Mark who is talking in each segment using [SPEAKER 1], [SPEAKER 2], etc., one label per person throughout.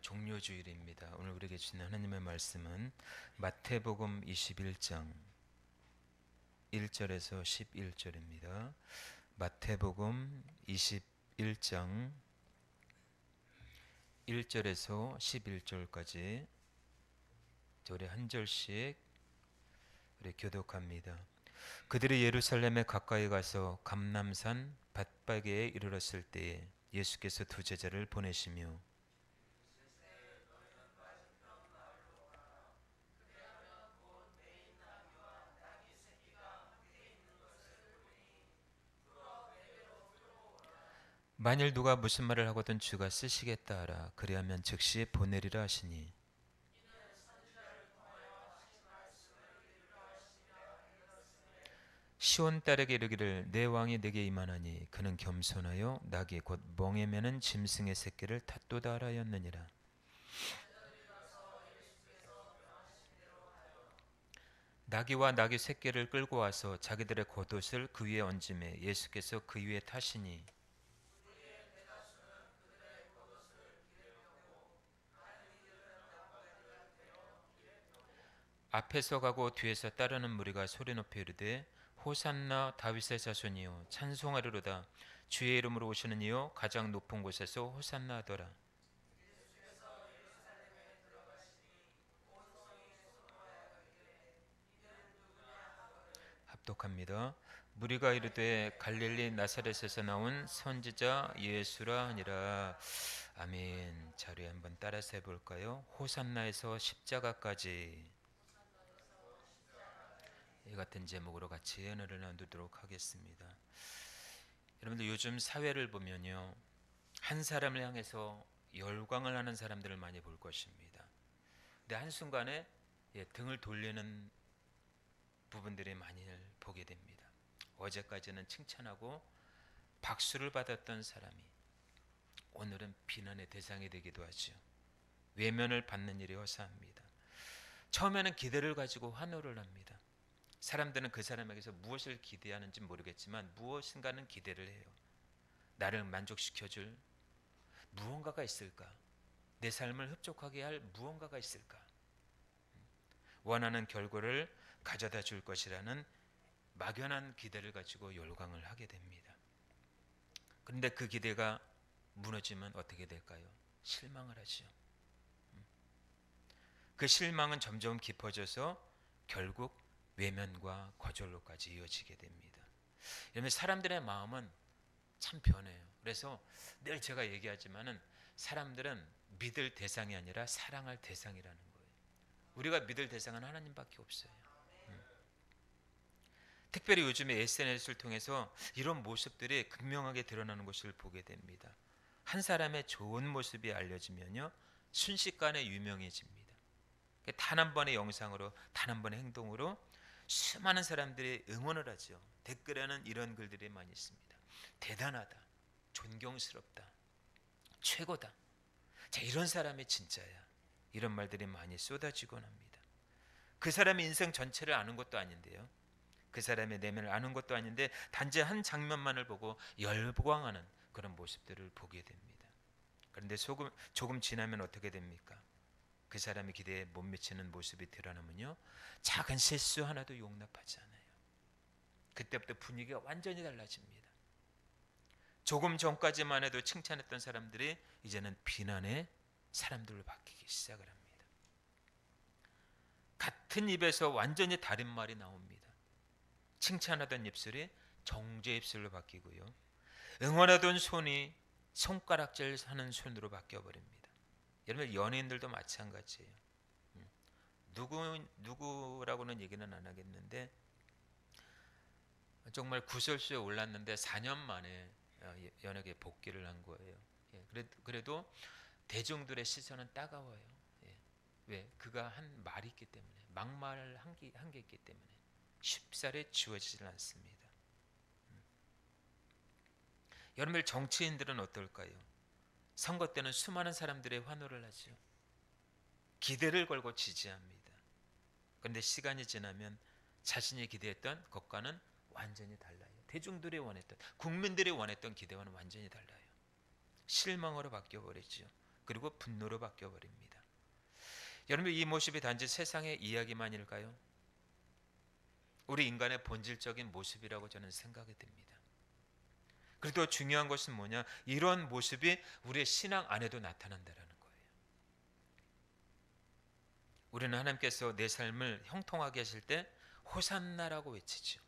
[SPEAKER 1] 종료주일입니다. 오늘 우리에게 주신 하나님의 말씀은 마태복음 21장 1절에서 11절입니다. 마태복음 21장 1절에서 11절까지 우리 한 절씩 우리 교독합니다. 그들이 예루살렘에 가까이 가서 감람산 벳바게에 이르렀을 때에 예수께서 두 제자를 보내시며 만일 누가 무슨 말을 하거든 주가 쓰시겠다 하라. 그리하면 즉시 보내리라 하시니 시온 딸에게 이르기를 내 왕이 내게 임하나니 그는 겸손하여 낙이 곧 멍에 매는 짐승의 새끼를 탓도다 하였느니라. 나귀와 나귀 새끼를 끌고 와서 자기들의 겉옷을 그 위에 얹음에 예수께서 그 위에 타시니 앞에서 가고 뒤에서 따르는 무리가 소리 높여 이르되 호산나 다윗의 자손이여 찬송하리로다. 주의 이름으로 오시는 이여 가장 높은 곳에서 호산나 하더라. 합독합니다. 무리가 이르되 갈릴리 나사렛에서 나온 선지자 예수라 하니라. 아멘. 자리에 한번 따라서 해볼까요? 호산나에서 십자가까지. 이 같은 제목으로 같이 은혜를 나누도록 하겠습니다. 여러분들 요즘 사회를 보면요, 한 사람을 향해서 열광을 하는 사람들을 많이 볼 것입니다. 근데 한순간에 등을 돌리는 부분들이 많이 보게 됩니다. 어제까지는 칭찬하고 박수를 받았던 사람이 오늘은 비난의 대상이 되기도 하죠. 외면을 받는 일이 허사합니다. 처음에는 기대를 가지고 환호를 합니다. 사람들은 그 사람에게서 무엇을 기대하는지 모르겠지만 무엇인가는 기대를 해요. 나를 만족시켜줄 무언가가 있을까? 내 삶을 흡족하게 할 무언가가 있을까? 원하는 결과를 가져다 줄 것이라는 막연한 기대를 가지고 열광을 하게 됩니다. 그런데 그 기대가 무너지면 어떻게 될까요? 실망을 하죠. 그 실망은 점점 깊어져서 결국 외면과 거절로까지 이어지게 됩니다. 이러면 사람들의 마음은 참 변해요. 그래서 늘 제가 얘기하지만은 사람들은 믿을 대상이 아니라 사랑할 대상이라는 거예요. 우리가 믿을 대상은 하나님밖에 없어요. 특별히 요즘에 SNS를 통해서 이런 모습들이 극명하게 드러나는 것을 보게 됩니다. 한 사람의 좋은 모습이 알려지면요, 순식간에 유명해집니다. 단 한 번의 영상으로, 단 한 번의 행동으로 수많은 사람들이 응원을 하죠. 댓글에는 이런 글들이 많이 있습니다. 대단하다, 존경스럽다, 최고다. 자, 이런 사람이 진짜야. 이런 말들이 많이 쏟아지곤 합니다. 그 사람의 인생 전체를 아는 것도 아닌데요, 그 사람의 내면을 아는 것도 아닌데 단지 한 장면만을 보고 열광하는 그런 모습들을 보게 됩니다. 그런데 조금 지나면 어떻게 됩니까? 그 사람의 기대에 못 미치는 모습이 드러나면요, 작은 실수 하나도 용납하지 않아요. 그때부터 분위기가 완전히 달라집니다. 조금 전까지만 해도 칭찬했던 사람들이 이제는 비난의 사람들로 바뀌기 시작을 합니다. 같은 입에서 완전히 다른 말이 나옵니다. 칭찬하던 입술이 정죄 입술로 바뀌고요, 응원하던 손이 손가락질 하는 손으로 바뀌어버립니다. 여러분, 연예인들도 마찬가지예요. 누구라고는 얘기는 안 하겠는데 정말 구설수에 올랐는데 4년 만에 연예계 복귀를 한 거예요. 그래도 대중들의 시선은 따가워요. 왜? 그가 한 말이 있기 때문에, 막말 한 게 있기 때문에 쉽사리 지워지질 않습니다. 여러분들, 정치인들은 어떨까요? 선거 때는 수많은 사람들의 환호를 하죠. 기대를 걸고 지지합니다. 그런데 시간이 지나면 자신이 기대했던 것과는 완전히 달라요. 대중들이 원했던, 국민들이 원했던 기대와는 완전히 달라요. 실망으로 바뀌어버렸죠. 그리고 분노로 바뀌어 버립니다. 여러분, 이 모습이 단지 세상의 이야기만일까요? 우리 인간의 본질적인 모습이라고 저는 생각이 듭니다. 그래도 중요한 것은 뭐냐? 이런 모습이 우리의 신앙 안에도 나타난다는 거예요. 우리는 하나님께서 내 삶을 형통하게 하실 때 호산나라고 외치죠.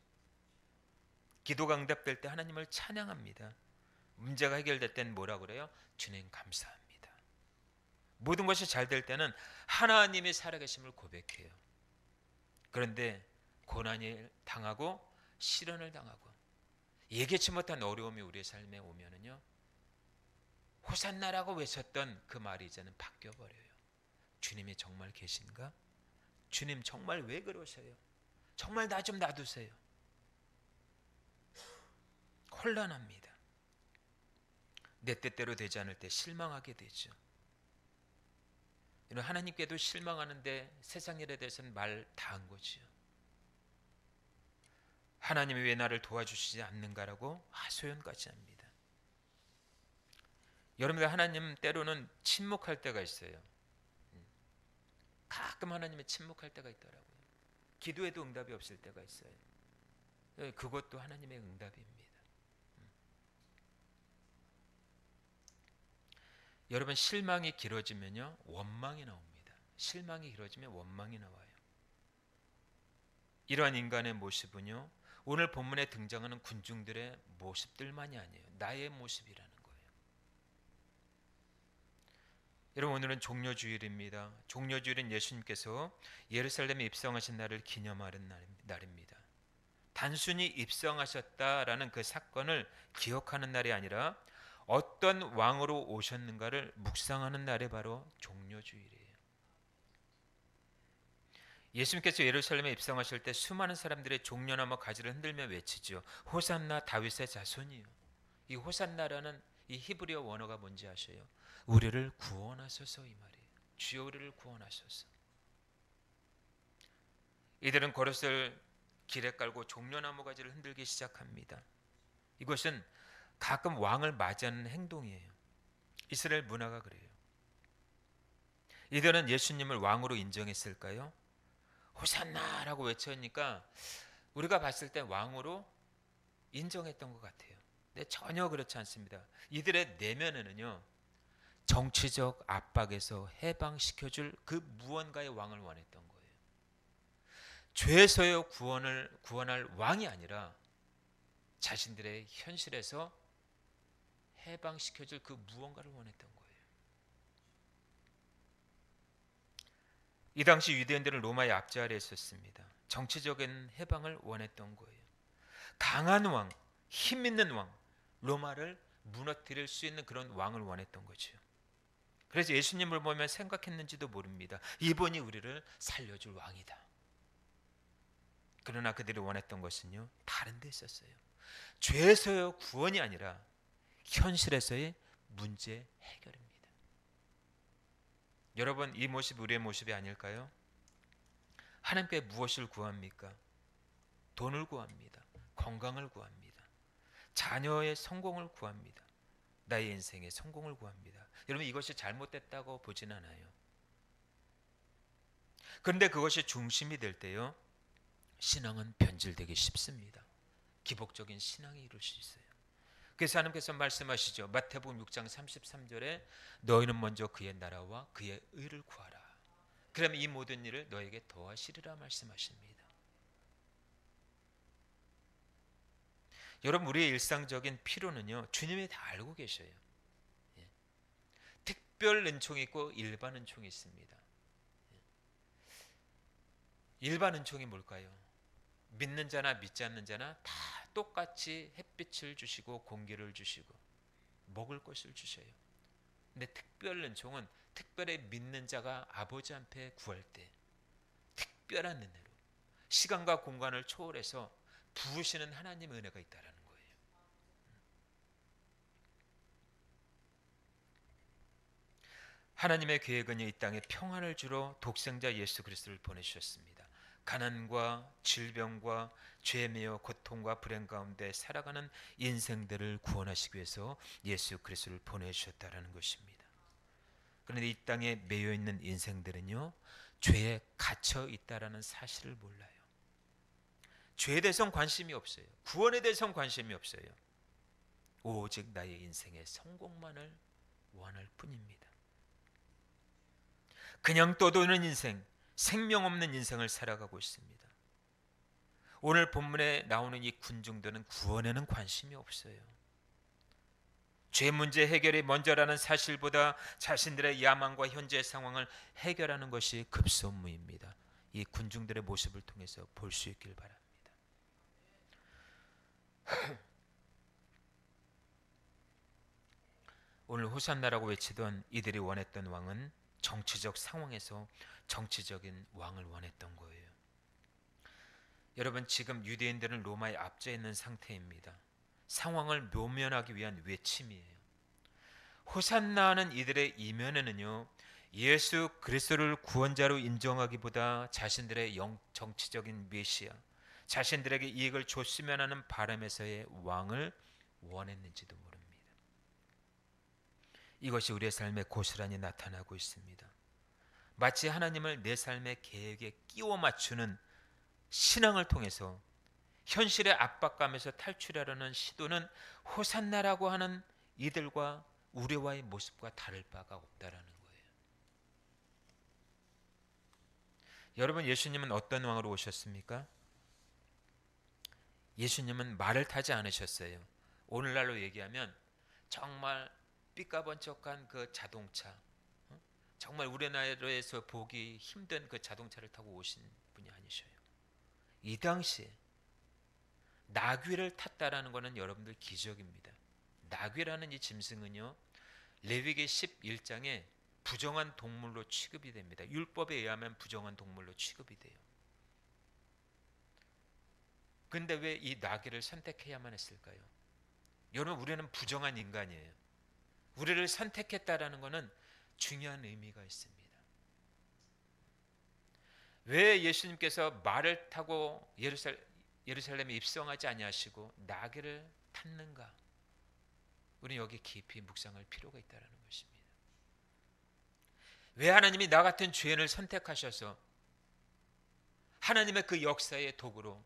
[SPEAKER 1] 기도가 응답될 때 하나님을 찬양합니다. 문제가 해결될 때는 뭐라고 그래요? 주님 감사합니다. 모든 것이 잘 될 때는 하나님의 살아계심을 고백해요. 그런데 고난을 당하고 시련을 당하고 예기치 못한 어려움이 우리의 삶에 오면은요, 호산나라고 외쳤던 그 말이 이제는 바뀌어 버려요. 주님이 정말 계신가? 주님 정말 왜 그러세요? 정말 나 좀 놔두세요. 혼란합니다. 내 뜻대로 되지 않을 때 실망하게 되죠. 하나님께도 실망하는데 세상 일에 대해서는 말 다 한 거지요. 하나님이 왜 나를 도와주시지 않는가라고 하소연까지 합니다. 여러분들, 하나님 때로는 침묵할 때가 있어요. 가끔 하나님이 침묵할 때가 있더라고요. 기도에도 응답이 없을 때가 있어요. 그것도 하나님의 응답입니다. 여러분, 실망이 길어지면요, 원망이 나옵니다. 실망이 길어지면 원망이 나와요. 이러한 인간의 모습은요, 오늘 본문에 등장하는 군중들의 모습들만이 아니에요. 나의 모습이라는 거예요. 여러분, 오늘은 종려주일입니다. 종려주일은 예수님께서 예루살렘에 입성하신 날을 기념하는 날입니다. 단순히 입성하셨다라는 그 사건을 기억하는 날이 아니라 어떤 왕으로 오셨는가를 묵상하는 날이 바로 종려주일이에요. 예수님께서 예루살렘에 입성하실 때 수많은 사람들의 종려나무 가지를 흔들며 외치죠. 호산나 다윗의 자손이요. 이 호산나라는 이 히브리어 원어가 뭔지 아셔요? 우리를 구원하소서, 이 말이에요. 주여 우리를 구원하소서. 이들은 겉옷을 길에 깔고 종려나무 가지를 흔들기 시작합니다. 이것은 가끔 왕을 맞이하는 행동이에요. 이스라엘 문화가 그래요. 이들은 예수님을 왕으로 인정했을까요? 호산나라고 외쳤으니까 우리가 봤을 때 왕으로 인정했던 것 같아요. 근데 전혀 그렇지 않습니다. 이들의 내면에는요, 정치적 압박에서 해방시켜줄 그 무언가의 왕을 원했던 거예요. 죄에서의 구원할 왕이 아니라 자신들의 현실에서 해방시켜줄 그 무언가를 원했던 거예요. 이 당시 유대인들은 로마의 압제 아래 있었습니다. 정치적인 해방을 원했던 거예요. 강한 왕, 힘 있는 왕, 로마를 무너뜨릴 수 있는 그런 왕을 원했던 거죠. 그래서 예수님을 보면 생각했는지도 모릅니다. 이분이 우리를 살려줄 왕이다. 그러나 그들이 원했던 것은요, 다른 데 있었어요. 죄에서의 구원이 아니라 현실에서의 문제 해결입니다. 여러분, 이 모습이 우리의 모습이 아닐까요? 하나님께 무엇을 구합니까? 돈을 구합니다. 건강을 구합니다. 자녀의 성공을 구합니다. 나의 인생의 성공을 구합니다. 여러분, 이것이 잘못됐다고 보진 않아요. 그런데 그것이 중심이 될 때요, 신앙은 변질되기 쉽습니다. 기복적인 신앙이 이룰 수 있어요. 그래서 하나님께서 말씀하시죠. 마태복음 6장 33절에 너희는 먼저 그의 나라와 그의 의를 구하라. 그러면 이 모든 일을 너에게 더하시리라 말씀하십니다. 여러분, 우리의 일상적인 필요는요, 주님이 다 알고 계셔요. 예. 특별 은총이 있고 일반 은총이 있습니다. 일반 은총이 뭘까요? 믿는 자나 믿지 않는 자나 다 똑같이 햇빛을 주시고 공기를 주시고 먹을 것을 주셔요. 근데 특별 은총은 특별히 믿는 자가 아버지 앞에 구할 때 특별한 은혜로 시간과 공간을 초월해서 부으시는 하나님의 은혜가 있다라는 거예요. 하나님의 계획은 이 땅에 평안을 주러 독생자 예수 그리스도를 보내주셨습니다. 가난과 질병과 죄매여 고통과 불행 가운데 살아가는 인생들을 구원하시기 위해서 예수 그리스도를 보내주셨다라는 것입니다. 그런데 이 땅에 매여 있는 인생들은요, 죄에 갇혀 있다라는 사실을 몰라요. 죄에 대해서는 관심이 없어요. 구원에 대해서는 관심이 없어요. 오직 나의 인생의 성공만을 원할 뿐입니다. 그냥 떠도는 인생, 생명 없는 인생을 살아가고 있습니다. 오늘 본문에 나오는 이 군중들은 구원에는 관심이 없어요. 죄 문제 해결이 먼저라는 사실보다 자신들의 야망과 현재의 상황을 해결하는 것이 급선무입니다. 이 군중들의 모습을 통해서 볼 수 있길 바랍니다. 오늘 호산나라고 외치던 이들이 원했던 왕은 정치적 상황에서 정치적인 왕을 원했던 거예요. 여러분, 지금 유대인들은 로마에 앞져 있는 상태입니다. 상황을 묘면하기 위한 외침이에요. 호산나는 이들의 이면에는요, 예수 그리스도를 구원자로 인정하기보다 자신들의 정치적인 메시아, 자신들에게 이익을 줬으면 하는 바람에서의 왕을 원했는지도 모릅니다. 이것이 우리의 삶에 고스란히 나타나고 있습니다. 마치 하나님을 내 삶의 계획에 끼워 맞추는 신앙을 통해서 현실의 압박감에서 탈출하려는 시도는 호산나라고 하는 이들과 우리와의 모습과 다를 바가 없다라는 거예요. 여러분, 예수님은 어떤 왕으로 오셨습니까? 예수님은 말을 타지 않으셨어요. 오늘날로 얘기하면 정말 삐까번쩍한 그 자동차, 정말 우리나라에서 보기 힘든 그 자동차를 타고 오신 분이 아니셔요. 이 당시에 나귀를 탔다라는 것은 여러분들 기적입니다. 나귀라는 이 짐승은요, 레위기 11장에 부정한 동물로 취급이 됩니다. 율법에 의하면 부정한 동물로 취급이 돼요. 근데 왜 이 나귀를 선택해야만 했을까요? 여러분, 우리는 부정한 인간이에요. 우리를 선택했다라는 것은 중요한 의미가 있습니다. 왜 예수님께서 말을 타고 예루살렘에 입성하지 아니하시고 나귀를 탔는가? 우리는 여기 깊이 묵상할 필요가 있다는 것입니다. 왜 하나님이 나 같은 죄인을 선택하셔서 하나님의 그 역사의 도구로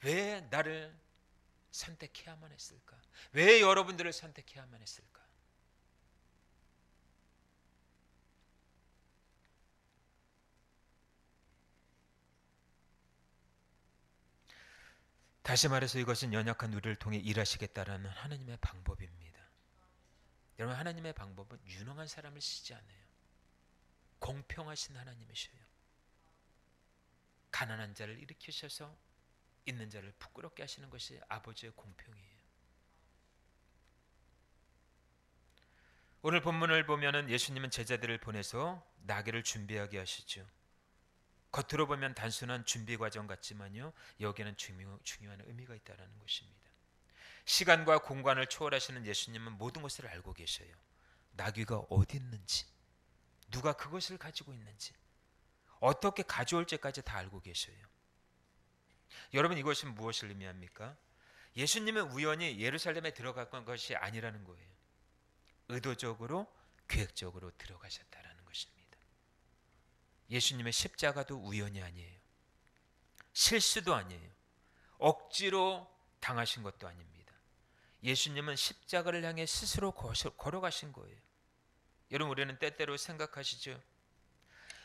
[SPEAKER 1] 왜 나를 선택해야만 했을까? 왜 여러분들을 선택해야만 했을까? 다시 말해서 이것은 연약한 우리를 통해 일하시겠다라는 하나님의 방법입니다. 여러분, 하나님의 방법은 유능한 사람을 쓰지 않아요. 공평하신 하나님이셔요. 가난한 자를 일으키셔서 있는 자를 부끄럽게 하시는 것이 아버지의 공평이에요. 오늘 본문을 보면은 예수님은 제자들을 보내서 나귀를 준비하게 하시죠. 겉으로 보면 단순한 준비 과정 같지만요, 여기에는 중요한 의미가 있다는 것입니다. 시간과 공간을 초월하시는 예수님은 모든 것을 알고 계셔요. 나귀가 어디 있는지, 누가 그것을 가지고 있는지, 어떻게 가져올지까지 다 알고 계셔요. 여러분, 이것이 무엇을 의미합니까? 예수님은 우연히 예루살렘에 들어간 것이 아니라는 거예요. 의도적으로, 계획적으로 들어가셨다라는 것입니다. 예수님의 십자가도 우연이 아니에요. 실수도 아니에요. 억지로 당하신 것도 아닙니다. 예수님은 십자가를 향해 스스로 걸어가신 거예요. 여러분, 우리는 때때로 생각하시죠?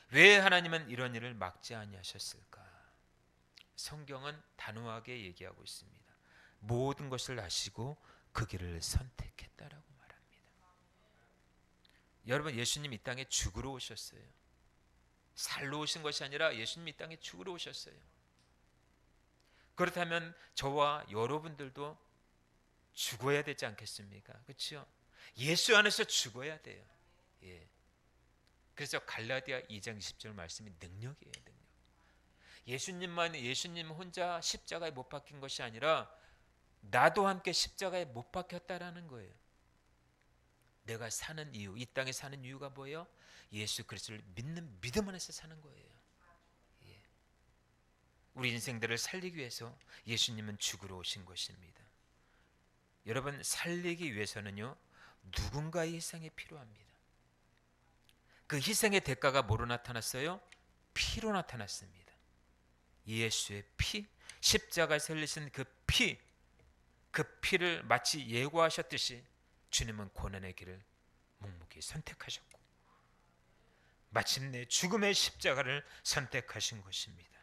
[SPEAKER 1] 왜 하나님은 이런 일을 막지 아니하셨을까? 성경은 단호하게 얘기하고 있습니다. 모든 것을 아시고 그 길을 선택했다라고 말합니다. 여러분, 예수님 이 땅에 죽으러 오셨어요. 살러 오신 것이 아니라 예수님 이 땅에 죽으러 오셨어요. 그렇다면 저와 여러분들도 죽어야 되지 않겠습니까? 그렇죠? 예수 안에서 죽어야 돼요. 예. 그래서 갈라디아 2장 20절 말씀이 능력이에요. 능력. 예수님 혼자 십자가에 못 박힌 것이 아니라 나도 함께 십자가에 못 박혔다라는 거예요. 내가 사는 이유, 이 땅에 사는 이유가 뭐예요? 예수 그리스도를 믿는 믿음 안에서 사는 거예요. 예. 우리 인생들을 살리기 위해서 예수님은 죽으러 오신 것입니다. 여러분, 살리기 위해서는요, 누군가의 희생이 필요합니다. 그 희생의 대가가 뭐로 나타났어요? 피로 나타났습니다. 예수의 피, 십자가에 흘리신 그 피, 그 피를 마치 예고하셨듯이 주님은 고난의 길을 묵묵히 선택하셨고 마침내 죽음의 십자가를 선택하신 것입니다.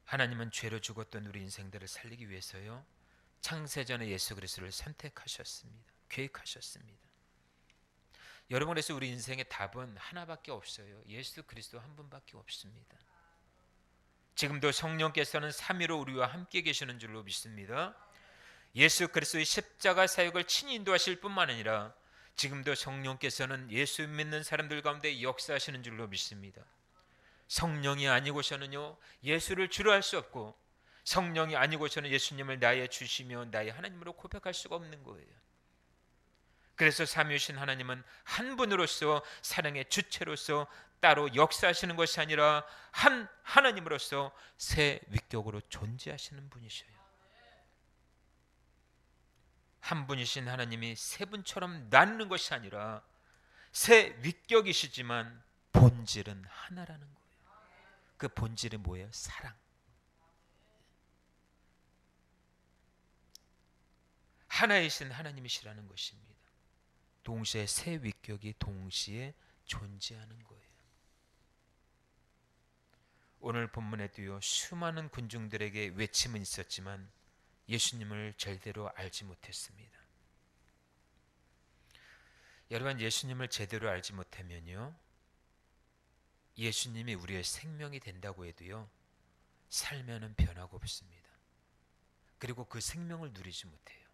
[SPEAKER 1] 하나님은 죄로 죽었던 우리 인생들을 살리기 위해서요, 창세전에 예수 그리스도를 선택하셨습니다. 계획하셨습니다. 여러분, 그래서 우리 인생의 답은 하나밖에 없어요. 예수 그리스도 한 분밖에 없습니다. 지금도 성령께서는 삼위로 우리와 함께 계시는 줄로 믿습니다. 예수 그리스도의 십자가 사역을 친히 인도하실 뿐만 아니라 지금도 성령께서는 예수 믿는 사람들 가운데 역사하시는 줄로 믿습니다. 성령이 아니고서는요, 예수를 주로 할 수 없고, 성령이 아니고서는 예수님을 나의 주시며 나의 하나님으로 고백할 수가 없는 거예요. 그래서 삼위이신 하나님은 한 분으로서 사랑의 주체로서 따로 역사하시는 것이 아니라 한 하나님으로서 새 위격으로 존재하시는 분이셔요. 한 분이신 하나님이 세 분처럼 나누는 것이 아니라 새 위격이시지만 본질은 하나라는 거예요. 그 본질이 뭐예요? 사랑. 하나이신 하나님이시라는 것입니다. 동시에 새 위격이 동시에 존재하는 거예요. 오늘 본문에도요, 수많은 군중들에게 외침은 있었지만 예수님을 제대로 알지 못했습니다. 여러분, 예수님을 제대로 알지 못하면요, 예수님이 우리의 생명이 된다고 해도요, 살면은 변화가 없습니다. 그리고 그 생명을 누리지 못해요.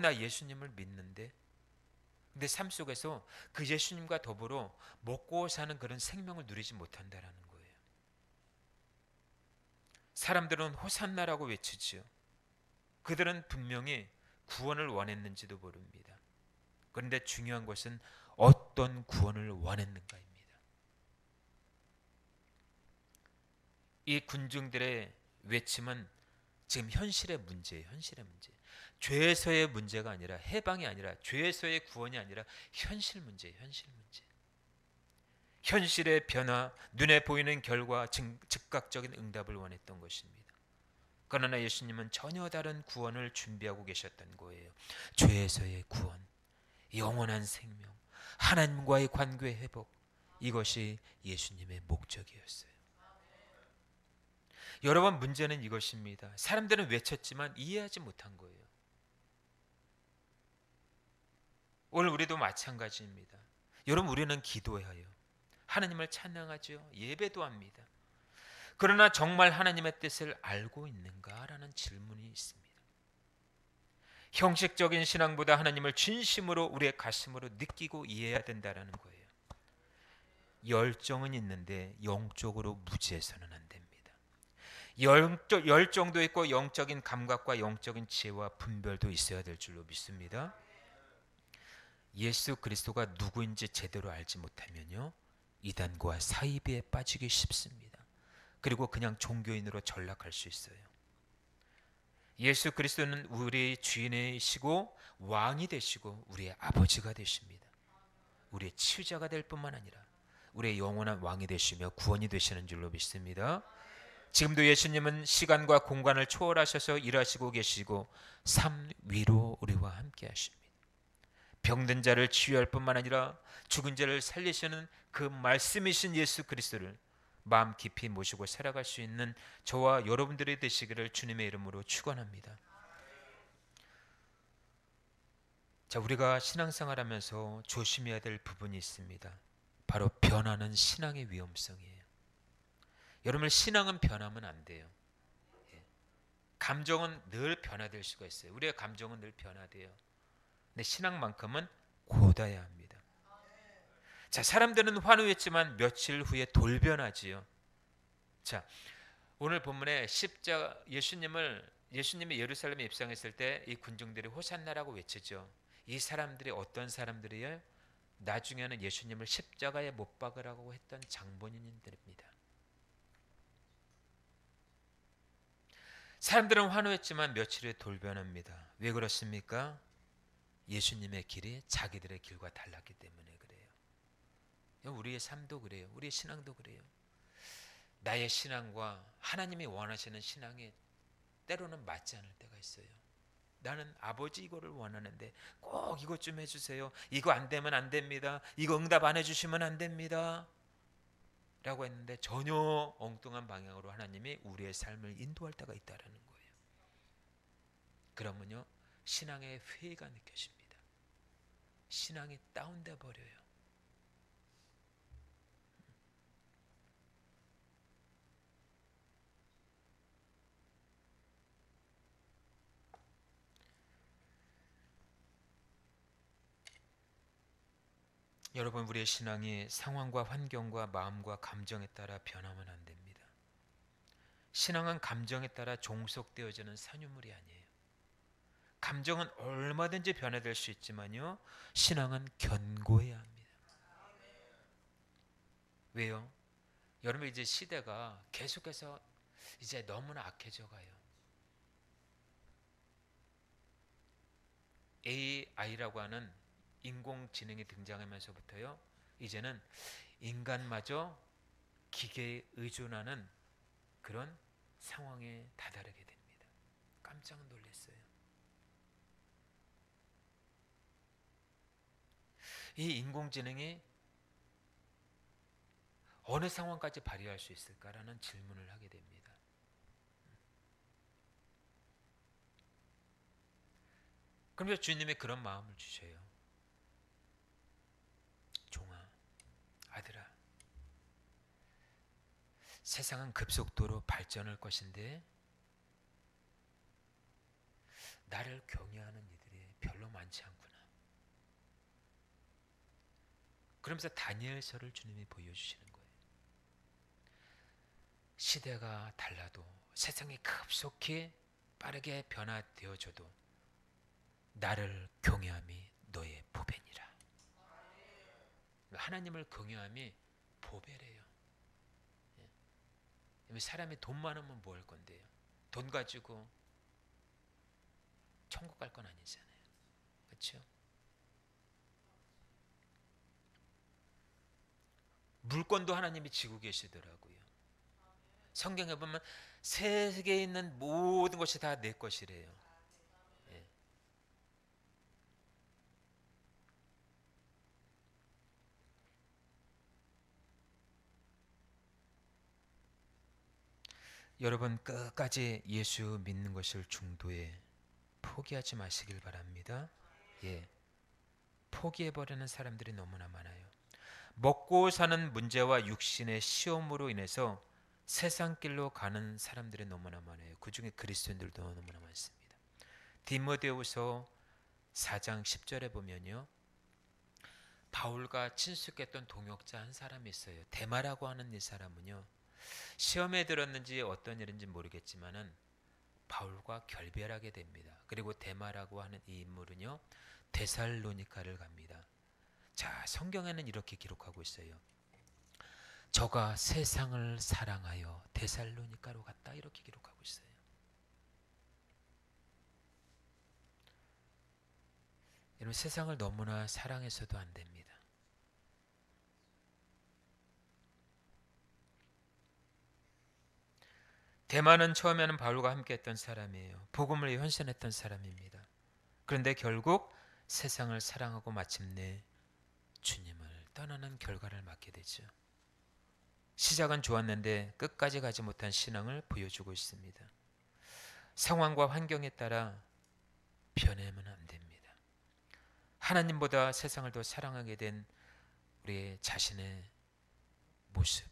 [SPEAKER 1] 나 예수님을 믿는데, 근데 삶 속에서 그 예수님과 더불어 먹고 사는 그런 생명을 누리지 못한다라는 거예요. 사람들은 호산나라고 외치지요. 그들은 분명히 구원을 원했는지도 모릅니다. 그런데 중요한 것은 어떤 구원을 원했는가입니다. 이 군중들의 외침은 지금 현실의 문제예요. 현실의 문제. 죄에서의 문제가 아니라, 해방이 아니라, 죄에서의 구원이 아니라 현실 문제예요. 현실 문제. 현실의 변화, 눈에 보이는 결과, 즉각적인 응답을 원했던 것입니다. 그러나 예수님은 전혀 다른 구원을 준비하고 계셨던 거예요. 죄에서의 구원, 영원한 생명, 하나님과의 관계 회복, 이것이 예수님의 목적이었어요. 여러분, 문제는 이것입니다. 사람들은 외쳤지만 이해하지 못한 거예요. 오늘 우리도 마찬가지입니다. 여러분, 우리는 기도해요. 하나님을 찬양하죠. 예배도 합니다. 그러나 정말 하나님의 뜻을 알고 있는가라는 질문이 있습니다. 형식적인 신앙보다 하나님을 진심으로 우리의 가슴으로 느끼고 이해해야 된다는 거예요. 열정은 있는데 영적으로 무지해서는 안 됩니다. 열정도 있고 영적인 감각과 영적인 지혜와 분별도 있어야 될 줄로 믿습니다. 예수 그리스도가 누구인지 제대로 알지 못하면요, 이단과 사이비에 빠지기 쉽습니다. 그리고 그냥 종교인으로 전락할 수 있어요. 예수 그리스도는 우리의 주인이시고 왕이 되시고 우리의 아버지가 되십니다. 우리의 치유자가 될 뿐만 아니라 우리의 영원한 왕이 되시며 구원이 되시는 줄로 믿습니다. 지금도 예수님은 시간과 공간을 초월하셔서 일하시고 계시고 삶 위로 우리와 함께 하십니다. 병든 자를 치유할 뿐만 아니라 죽은 자를 살리시는 그 말씀이신 예수 그리스도를 마음 깊이 모시고 살아갈 수 있는 저와 여러분들이 되시기를 주님의 이름으로 축원합니다. 자, 우리가 신앙생활하면서 조심해야 될 부분이 있습니다. 바로 변하는 신앙의 위험성이에요. 여러분, 신앙은 변하면 안 돼요. 감정은 늘 변화될 수가 있어요. 우리의 감정은 늘 변화돼요. 근데 신앙만큼은 곧아야 합니다. 자, 사람들은 환호했지만 며칠 후에 돌변하지요. 자, 오늘 본문에 예수님이 예루살렘에 입성했을 때 이 군중들이 호산나라고 외치죠. 이 사람들이 어떤 사람들이에요? 나중에는 예수님을 십자가에 못 박으라고 했던 장본인들입니다. 사람들은 환호했지만 며칠 후에 돌변합니다. 왜 그렇습니까? 예수님의 길이 자기들의 길과 달랐기 때문에 그래요. 우리의 삶도 그래요. 우리의 신앙도 그래요. 나의 신앙과 하나님이 원하시는 신앙이 때로는 맞지 않을 때가 있어요. 나는 아버지 이거를 원하는데 꼭 이것 좀 해주세요. 이거 안 되면 안 됩니다. 이거 응답 안 해주시면 안 됩니다. 라고 했는데 전혀 엉뚱한 방향으로 하나님이 우리의 삶을 인도할 때가 있다는 거예요. 그러면요, 신앙의 회의가 느껴집니다. 신앙이 다운돼 버려요. 여러분, 우리의 신앙이 상황과 환경과 마음과 감정에 따라 변하면 안 됩니다. 신앙은 감정에 따라 종속되어지는 산유물이 아니에요. 감정은 얼마든지 변화될 수 있지만요, 신앙은 견고해야 합니다. 왜요? 여러분, 이제 시대가 계속해서 이제 너무나 악해져 가요. AI라고 하는 인공지능이 등장하면서부터요, 이제는 인간마저 기계에 의존하는 그런 상황에 다다르게 됩니다. 깜짝 놀랐어요. 이 인공지능이 어느 상황까지 발휘할 수 있을까라는 질문을 하게 됩니다. 그러면서 주님이 그런 마음을 주셔요. 종아, 아들아, 세상은 급속도로 발전할 것인데 나를 경외하는 이들이 별로 많지 않구나. 그러면서 다니엘서를 주님이 보여주시는 거예요. 시대가 달라도 세상이 급속히 빠르게 변화되어져도 나를 경외함이 너의 보배니라. 하나님을 경외함이 보배래요. 사람이 돈 많으면 뭐 할 건데요? 돈 가지고 천국 갈 건 아니잖아요. 그렇죠? 물건도 하나님이 지고 계시더라고요. 성경에 보면 세계에 있는 모든 것이 다 내 것이래요. 예. 여러분, 끝까지 예수 믿는 것을 중도에 포기하지 마시길 바랍니다. 예. 포기해버리는 사람들이 너무나 많아요. 먹고 사는 문제와 육신의 시험으로 인해서 세상 길로 가는 사람들이 너무나 많아요. 그 중에 그리스도인들도 너무나 많습니다. 디모데후서 4장 10절에 보면요, 바울과 친숙했던 동역자 한 사람이 있어요. 데마라고 하는 이 사람은요, 시험에 들었는지 어떤 일인지 모르겠지만은 바울과 결별하게 됩니다. 그리고 데마라고 하는 이 인물은요, 데살로니카를 갑니다. 자, 성경에는 이렇게 기록하고 있어요. 저가 세상을 사랑하여 데살로니카로 갔다, 이렇게 기록하고 있어요. 여러분, 세상을 너무나 사랑해서도 안 됩니다. 데마는 처음에는 바울과 함께했던 사람이에요. 복음을 현신했던 사람입니다. 그런데 결국 세상을 사랑하고 마침내 주님을 떠나는 결과를 맞게 되죠. 시작은 좋았는데 끝까지 가지 못한 신앙을 보여주고 있습니다. 상황과 환경에 따라 변하면 안 됩니다. 하나님보다 세상을 더 사랑하게 된 우리 자신의 모습,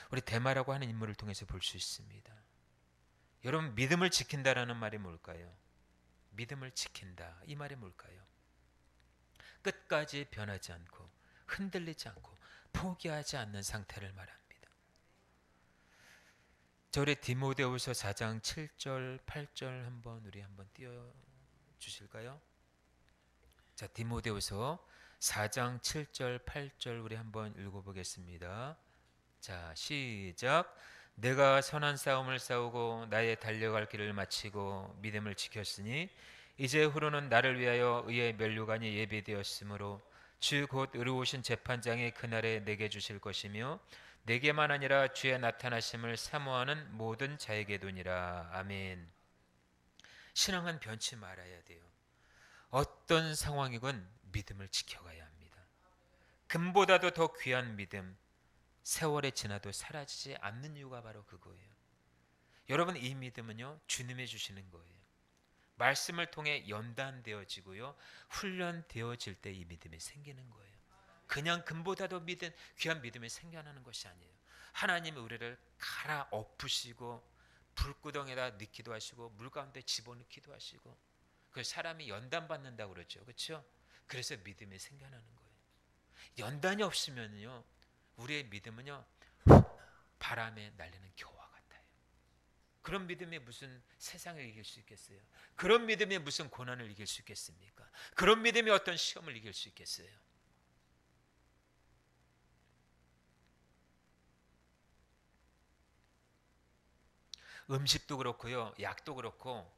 [SPEAKER 1] 우리 데마라고 하는 인물을 통해서 볼 수 있습니다. 여러분, 믿음을 지킨다라는 말이 뭘까요? 믿음을 지킨다, 이 말이 뭘까요? 끝까지 변하지 않고 흔들리지 않고 포기하지 않는 상태를 말합니다. 저 우리 디모데후서 4장 7절 8절 우리 한번 띄워 주실까요? 자, 디모데후서 4장 7절 8절 우리 한번 읽어보겠습니다. 자, 시작. 내가 선한 싸움을 싸우고 나의 달려갈 길을 마치고 믿음을 지켰으니 이제후로는 나를 위하여 의의 면류관이 예비되었으므로 주 곧 의로우신 재판장이 그날에 내게 주실 것이며 내게만 아니라 주의 나타나심을 사모하는 모든 자에게도니라. 아멘. 신앙은 변치 말아야 돼요. 어떤 상황이건 믿음을 지켜가야 합니다. 금보다도 더 귀한 믿음, 세월이 지나도 사라지지 않는 이유가 바로 그거예요. 여러분, 이 믿음은요, 주님이 주시는 거예요. 말씀을 통해 연단되어지고요, 훈련되어질 때 이 믿음이 생기는 거예요. 그냥 금보다도 귀한 믿음이 생겨나는 것이 아니에요. 하나님이 우리를 갈아 엎으시고 불구덩이에다 넣기도 하시고 물 가운데 집어넣기도 하시고, 그 사람이 연단받는다고 그러죠. 그렇죠? 그래서 믿음이 생겨나는 거예요. 연단이 없으면요, 우리의 믿음은요, 바람에 날리는 겨와 같아요. 그런 믿음이 무슨 세상을 이길 수 있겠어요? 그런 믿음이 무슨 고난을 이길 수 있겠습니까? 그런 믿음이 어떤 시험을 이길 수 있겠어요? 음식도 그렇고요, 약도 그렇고,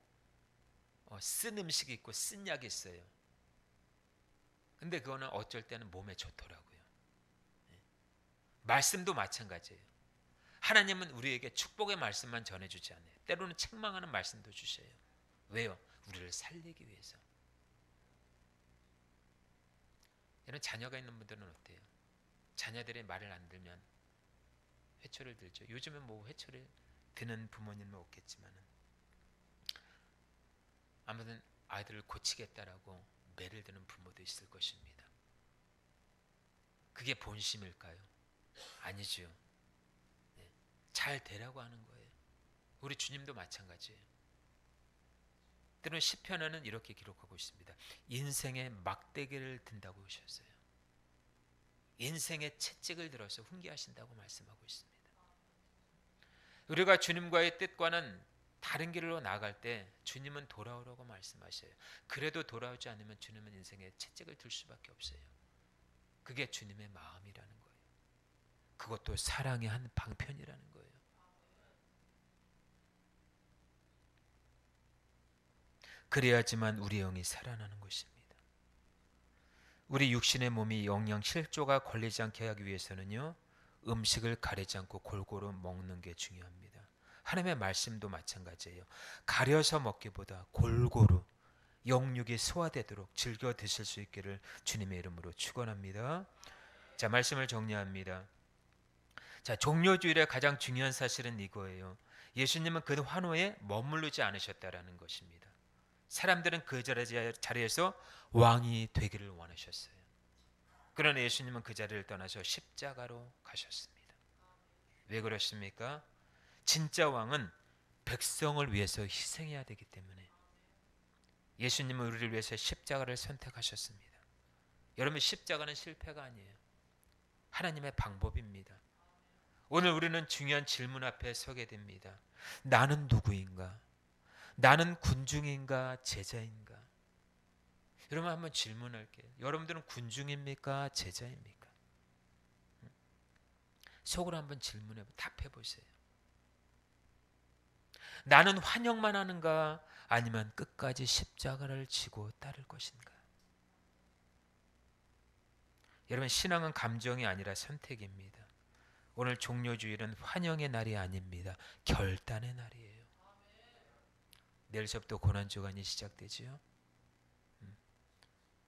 [SPEAKER 1] 쓴 음식이 있고 쓴 약이 있어요. 근데 그거는 어쩔 때는 몸에 좋더라고요. 말씀도 마찬가지예요. 하나님은 우리에게 축복의 말씀만 전해주지 않아요. 때로는 책망하는 말씀도 주셔요. 왜요? 우리를 살리기 위해서. 이런 자녀가 있는 분들은 어때요? 자녀들의 말을 안 들면 회초를 들죠. 요즘은 뭐 회초를 드는 부모님은 없겠지만, 아무튼 아이들을 고치겠다라고 매를 드는 부모도 있을 것입니다. 그게 본심일까요? 아니죠. 잘 되라고 하는 거예요. 우리 주님도 마찬가지예요. 때로는 시편에는 이렇게 기록하고 있습니다. 인생의 막대기를 든다고 하셨어요. 인생의 채찍을 들어서 훈계하신다고 말씀하고 있습니다. 우리가 주님과의 뜻과는 다른 길로 나아갈 때 주님은 돌아오라고 말씀하셔요. 그래도 돌아오지 않으면 주님은 인생의 채찍을 들 수밖에 없어요. 그게 주님의 마음이라는 거예요. 그것도 사랑의 한 방편이라는 거예요. 그래야지만 우리 영이 살아나는 것입니다. 우리 육신의 몸이 영양 실조가 걸리지 않게 하기 위해서는요, 음식을 가리지 않고 골고루 먹는 게 중요합니다. 하나님의 말씀도 마찬가지예요. 가려서 먹기보다 골고루 영육이 소화되도록 즐겨 드실 수 있기를 주님의 이름으로 축원합니다. 자, 말씀을 정리합니다. 자, 종료주일의 가장 중요한 사실은 이거예요. 예수님은 그 환호에 머무르지 않으셨다라는 것입니다. 사람들은 그 자리에서 왕이 되기를 원하셨어요. 그러나 예수님은 그 자리를 떠나서 십자가로 가셨습니다. 왜 그렇습니까? 진짜 왕은 백성을 위해서 희생해야 되기 때문에 예수님은 우리를 위해서 십자가를 선택하셨습니다. 여러분, 십자가는 실패가 아니에요. 하나님의 방법입니다. 오늘 우리는 중요한 질문 앞에 서게 됩니다. 나는 누구인가? 나는 군중인가? 제자인가? 여러분, 한번 질문할게요. 여러분들은 군중입니까? 제자입니까? 속으로 한번 답해 보세요. 나는 환영만 하는가? 아니면 끝까지 십자가를 지고 따를 것인가? 여러분, 신앙은 감정이 아니라 선택입니다. 오늘 종료주일은 환영의 날이 아닙니다. 결단의 날이에요. 내일서부터 고난주간이 시작되지요.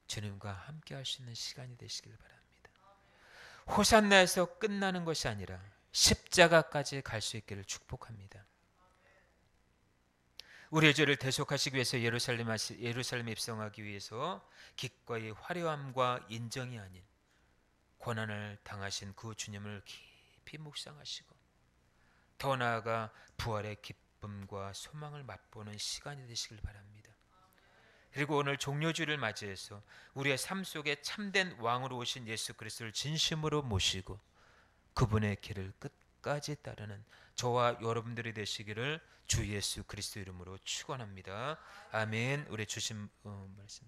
[SPEAKER 1] 주님과 함께 할 수 있는 시간이 되시길 바랍니다. 호산나에서 끝나는 것이 아니라 십자가까지 갈 수 있기를 축복합니다. 우리의 죄를 대속하시기 위해서 예루살렘에 입성하기 위해서 기꺼이 화려함과 인정이 아닌 고난을 당하신 그 주님을 깊이 묵상하시고 더 나아가 부활의 기쁨과 소망을 맛보는 시간이 되시길 바랍니다. 그리고 오늘 종료주를 맞이해서 우리의 삶 속에 참된 왕으로 오신 예수 그리스도를 진심으로 모시고 그분의 길을 끝까지 따르는 저와 여러분들이 되시기를 주 예수 그리스도 이름으로 축원합니다. 아멘. 우리 주신 말씀